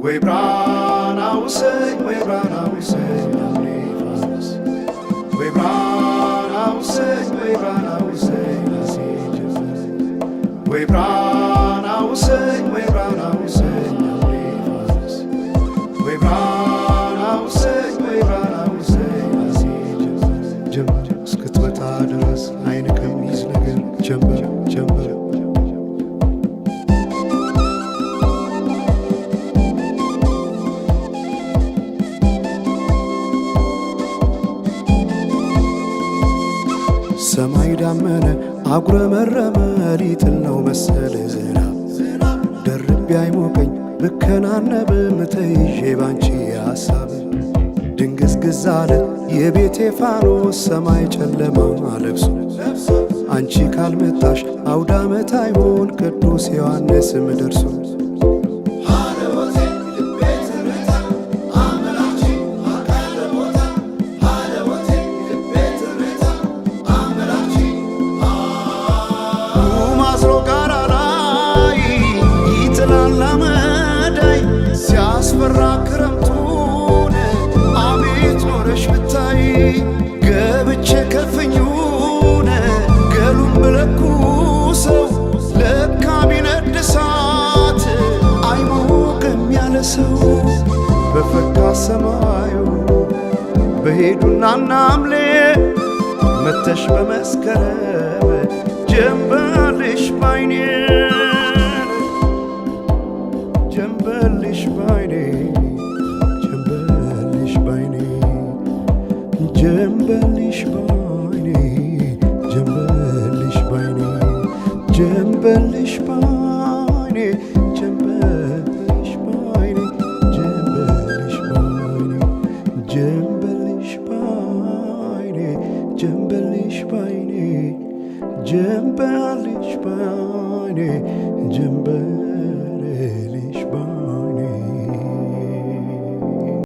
ወይ ብርሃን አውሰኝ ወይ ብርሃን አውሰኝ አምኔፋስ ወይ ብርሃን አውሰኝ ወይ ብርሃን አውሰኝ ወይ ብርሃን አውሰኝ ወይ ብርሃን አውሰኝ አምኔፋስ ወይ ብርሃን አውሰኝ ወይ ብርሃን አውሰኝ ጀምር እስክትመጣ ድረስ አይን ከሚይዝ ነገር ጀምር ጀምር ሰማይ ዳመነ አጉረመረመ ሊጥል ነው መሰለ ዝናብ ደርቤ አይሞቀኝ ብከናነብም ተይዤ ባንቺ ሐሳብ ድንግዝግዝ አለ የቤቴ ፋኖስ ሰማይ ጨለማ ለብሶ አንቺ ካልመጣሽ አውደ ዓመት አይሆን ቅዱስ ዮሐንስም ደርሶ ሲያስፈራ ክረምቱን አቤት ኖረሽ ብታይ ገብቼ ከፍኙን ገሉን ብለኩ ሰው ለካ ቢነድ እሳት አይሞቅም ያለ ሰው በፈካ ሰማዩ በሄዱና ናምሌ መተሽ በመስከረም ጀንበልሽ ባይኔ ጀንበልሽ ባይኔ ጀንበልሽ ባይኔ ጀንበልሽ ባይኔ ጀንበልሽ ባይኔ ጀንበልሽ ባይኔ ጀንበልሽ ባይኔ ጀንበልሽ ባይኔ ጀንበልሽ ባይኔ ጀንበልሽ ባይኔ ጀንበልሽ ባይኔ ጀንበልሽ